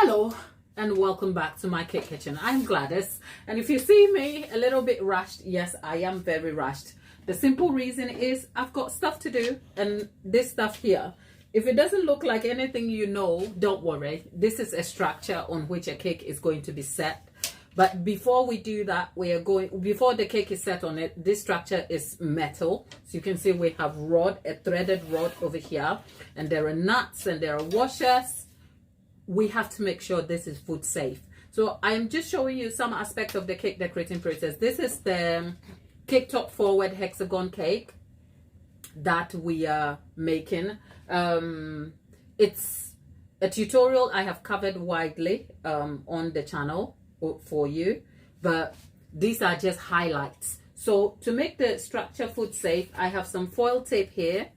Hello and welcome back to my cake kitchen. I'm Gladys, and if you see me a little bit rushed, yes, I am very rushed. The simple reason is I've got stuff to do, and this stuff here, if it doesn't look like anything you know, don't worry. This is a structure on which a cake is going to be set. But before we do that, before the cake is set on it, this structure is metal. So you can see we have a threaded rod over here, and there are nuts and there are washers. We have to make sure this is food safe. So I'm just showing you some aspects of the cake decorating process. This is the cake top forward hexagon cake that we are making. It's a tutorial I have covered widely on the channel for you, but these are just highlights. So to make the structure food safe, I have some foil tape here.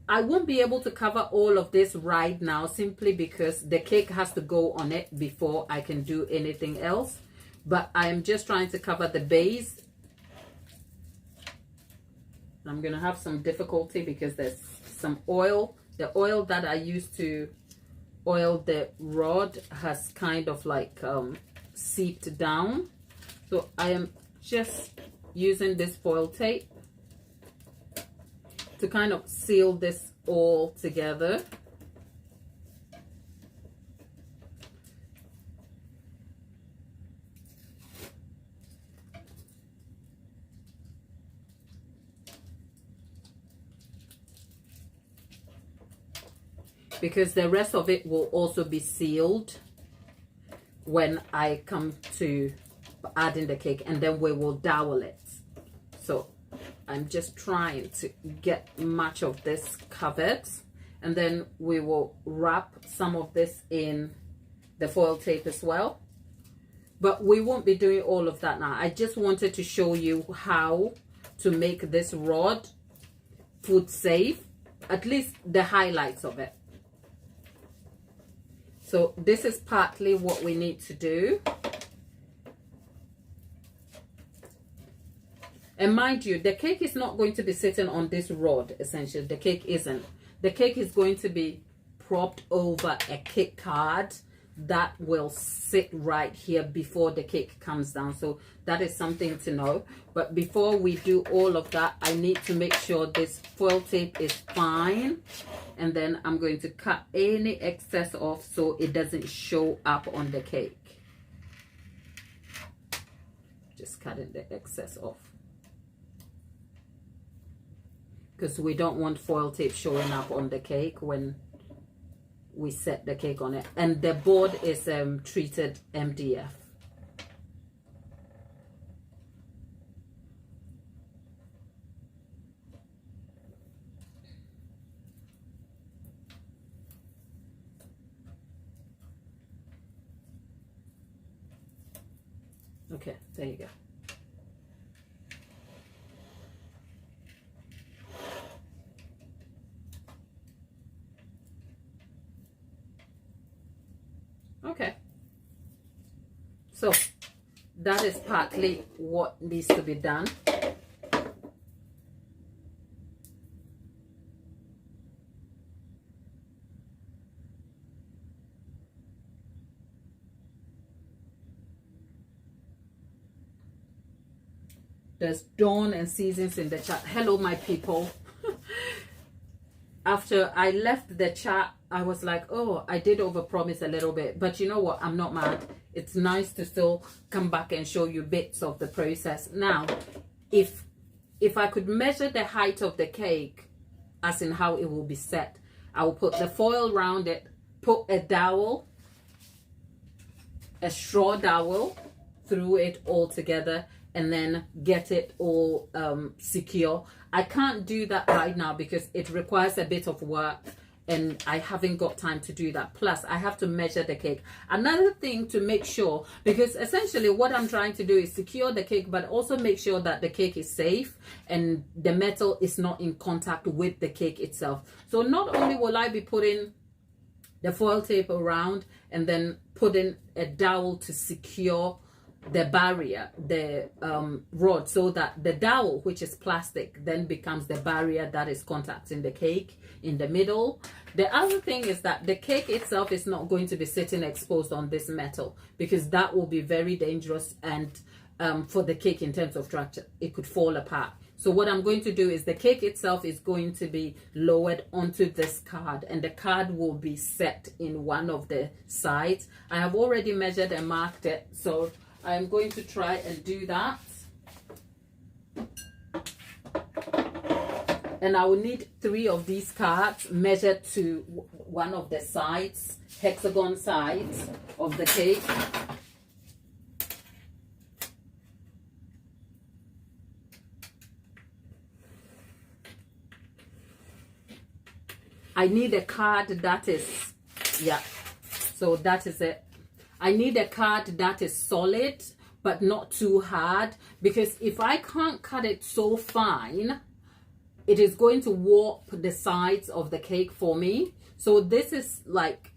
I won't be able to cover all of this right now simply because the cake has to go on it before I can do anything else. But I am just trying to cover the base. I'm going to have some difficulty because there's some oil. The oil that I used to oil the rod has kind of like seeped down. So I am just using this foil tape to kind of seal this all together. Because the rest of it will also be sealed when I come to add in the cake, and then we will dowel it. So I'm just trying to get much of this covered, and then we will wrap some of this in the foil tape as well. But we won't be doing all of that now. I just wanted to show you how to make this rod food safe, at least the highlights of it. So this is partly what we need to do. And mind you, the cake is not going to be sitting on this rod, essentially. The cake isn't. The cake is going to be propped over a cake card that will sit right here before the cake comes down. So that is something to know. But before we do all of that, I need to make sure this foil tape is fine. And then I'm going to cut any excess off so it doesn't show up on the cake. Just cutting the excess off, because we don't want foil tape showing up on the cake when we set the cake on it. And the board is treated MDF. Okay, there you go. Okay, so that is partly what needs to be done. There's Dawn and Seasons in the chat. Hello, my people. After I left the chat, I was like, oh, I did overpromise a little bit. But you know what? I'm not mad. It's nice to still come back and show you bits of the process. Now, if I could measure the height of the cake, as in how it will be set, I will put the foil around it, put a dowel, a straw dowel through it all together, and then get it all secure. I can't do that right now because it requires a bit of work, and I haven't got time to do that. Plus, I have to measure the cake. Another thing to make sure, because essentially what I'm trying to do is secure the cake, but also make sure that the cake is safe and the metal is not in contact with the cake itself. So not only will I be putting the foil tape around and then putting a dowel to secure the barrier, the rod, so that the dowel, which is plastic, then becomes the barrier that is contacting the cake in the middle. The other thing is that the cake itself is not going to be sitting exposed on this metal, because that will be very dangerous, and for the cake in terms of structure, it could fall apart. So what I'm going to do is the cake itself is going to be lowered onto this card, and the card will be set in one of the sides. I have already measured and marked it, so I'm going to try and do that. And I will need 3 of these cards measured to one of the sides, hexagon sides of the cake. I need a card that is, yeah, so that is it. I need a card that is solid, but not too hard, because if I can't cut it so fine, it is going to warp the sides of the cake for me. So this is like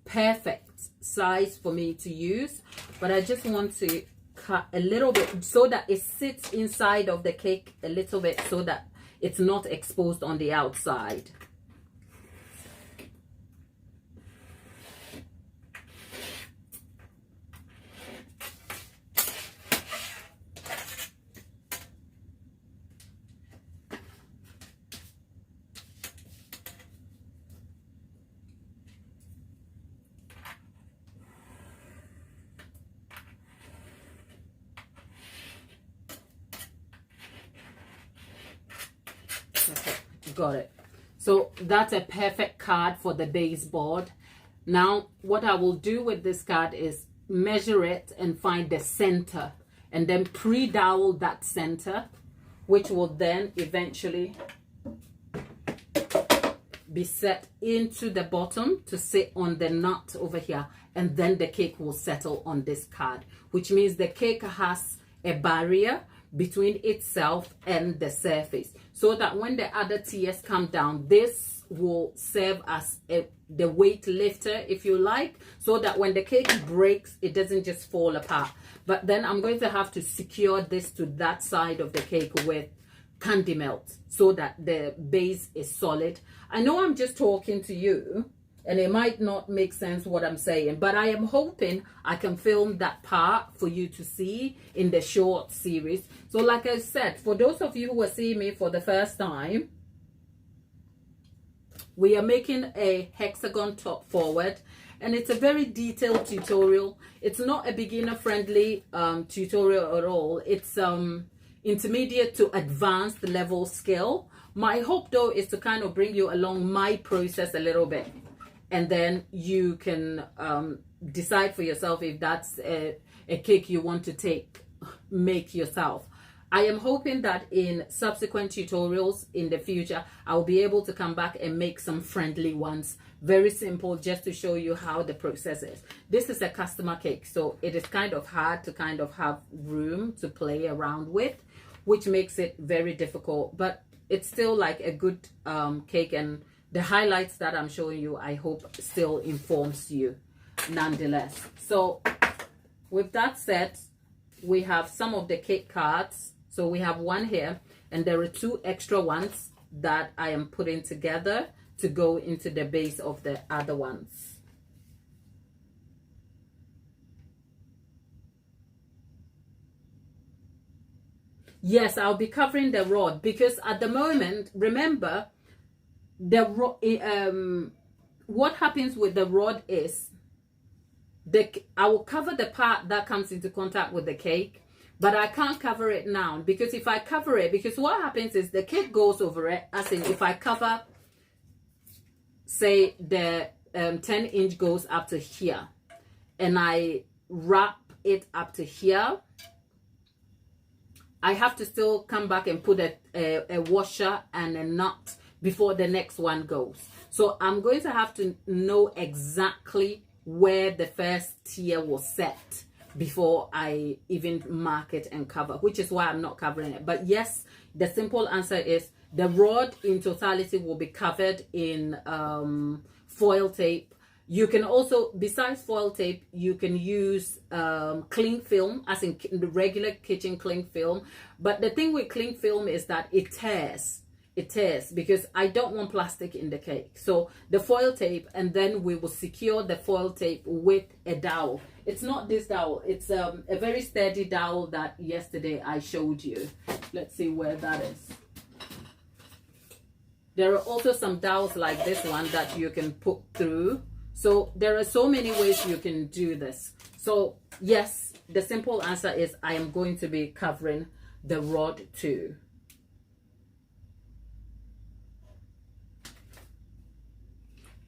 perfect size for me to use, but I just want to cut a little bit so that it sits inside of the cake a little bit, so that it's not exposed on the outside. Got it. So that's a perfect card for the baseboard. Now what I will do with this card is measure it and find the center, and then pre-dowel that center, which will then eventually be set into the bottom to sit on the nut over here, and then the cake will settle on this card, which means the cake has a barrier between itself and the surface, so that when the other tiers come down, this will serve as the weight lifter, if you like, so that when the cake breaks, it doesn't just fall apart. But then I'm going to have to secure this to that side of the cake with candy melt, so that the base is solid. I know I'm just talking to you, and it might not make sense what I'm saying, but I am hoping I can film that part for you to see in the short series. So like I said, for those of you who are seeing me for the first time, we are making a hexagon top forward, and it's a very detailed tutorial. It's not a beginner friendly tutorial at all. It's intermediate to advanced level skill. My hope though is to kind of bring you along my process a little bit, and then you can decide for yourself if that's a cake you want to make yourself. I am hoping that in subsequent tutorials in the future, I'll be able to come back and make some friendly ones. Very simple, just to show you how the process is. This is a customer cake, so it is kind of hard to kind of have room to play around with, which makes it very difficult, but it's still like a good cake, and the highlights that I'm showing you, I hope still informs you nonetheless. So with that said, we have some of the cake cards. So we have one here, and there are 2 extra ones that I am putting together to go into the base of the other ones. Yes, I'll be covering the rod, because at the moment, remember, what happens with the rod is I will cover the part that comes into contact with the cake, but I can't cover it now, because if I cover it, because what happens is the cake goes over it, as in if I cover, say the 10-inch goes up to here, and I wrap it up to here, I have to still come back and put a washer and a nut before the next one goes. So I'm going to have to know exactly where the first tier was set before I even mark it and cover, which is why I'm not covering it. But yes, the simple answer is the rod in totality will be covered in foil tape. You can also, besides foil tape, you can use cling film, as in the regular kitchen cling film. But the thing with cling film is that it tears. It tears because I don't want plastic in the cake. So the foil tape, and then we will secure the foil tape with a dowel. It's not this dowel. It's a very sturdy dowel that yesterday I showed you. Let's see where that is. There are also some dowels like this one that you can put through. So there are so many ways you can do this. So yes, the simple answer is I am going to be covering the rod too.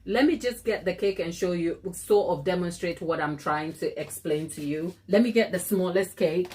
Let me just get the cake and show you, sort of demonstrate what I'm trying to explain to you. Let me get the smallest cake.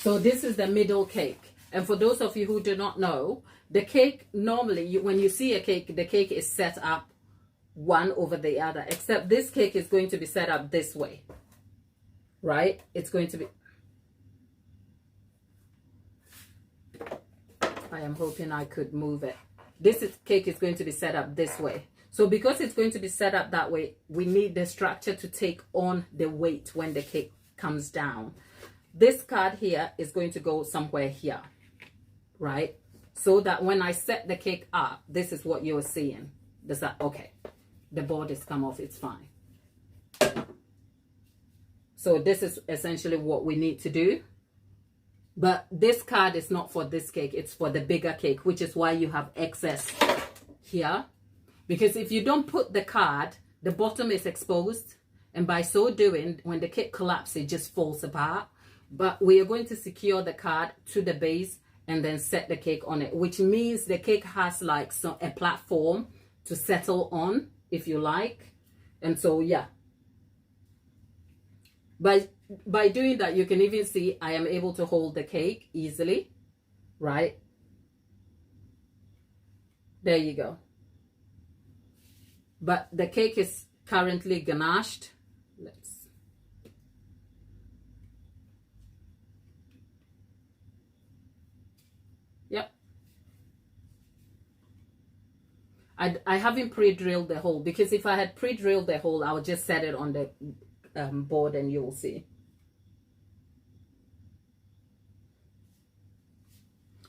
So this is the middle cake. And for those of you who do not know, the cake, normally when you see a cake, the cake is set up one over the other, except this cake is going to be set up this way, right? It's going to be, I am hoping I could move it. Cake is going to be set up this way. So because it's going to be set up that way, we need the structure to take on the weight when the cake comes down. This card here is going to go somewhere here, right? So that when I set the cake up, this is what you're seeing. Does that, okay. The board has come off, it's fine. So this is essentially what we need to do. But this card is not for this cake, it's for the bigger cake, which is why you have excess here. Because if you don't put the card, the bottom is exposed. And by so doing, when the cake collapses, it just falls apart. But we are going to secure the card to the base and then set the cake on it, which means the cake has like a platform to settle on, if you like. And so, yeah. By doing that, you can even see I am able to hold the cake easily, right? There you go. But the cake is currently ganached. Yep. I haven't pre-drilled the hole, because if I had pre-drilled the hole, I would just set it on the board and you'll see.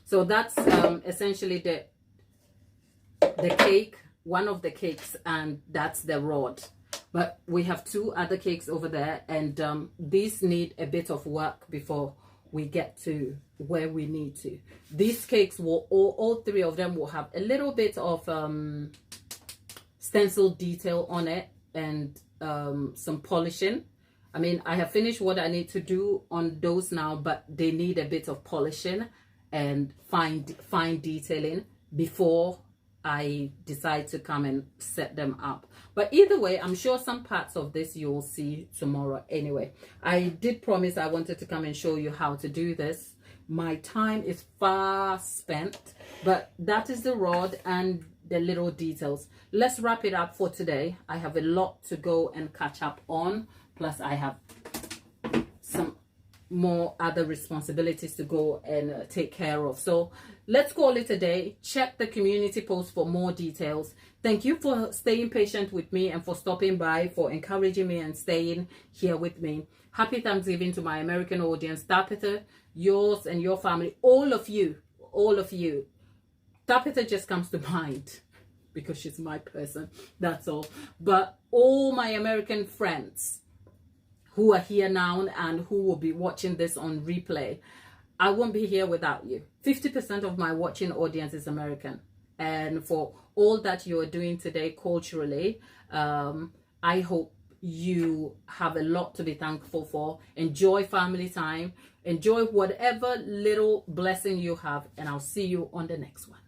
So that's essentially the cake, one of the cakes, and that's the rod. But we have two other cakes over there, and these need a bit of work before we get to where we need to. These cakes will, all three of them will have a little bit of stencil detail on it and some polishing. I mean, I have finished what I need to do on those now, but they need a bit of polishing and fine detailing before I decide to come and set them up. But either way, I'm sure some parts of this you'll see tomorrow anyway. I did promise I wanted to come and show you how to do this. My time is far spent, but that is the rod and the little details. Let's wrap it up for today. I have a lot to go and catch up on, plus I have some more other responsibilities to go and take care of. So let's call it a day. Check the community post for more details. Thank you for staying patient with me and for stopping by, for encouraging me and staying here with me. Happy Thanksgiving to my American audience. Tapita, yours and your family, all of you. Tapita just comes to mind because she's my person, that's all. But all my American friends who are here now and who will be watching this on replay, I won't be here without you. 50% of my watching audience is American. And for all that you're doing today culturally, I hope you have a lot to be thankful for. Enjoy family time. Enjoy whatever little blessing you have. And I'll see you on the next one.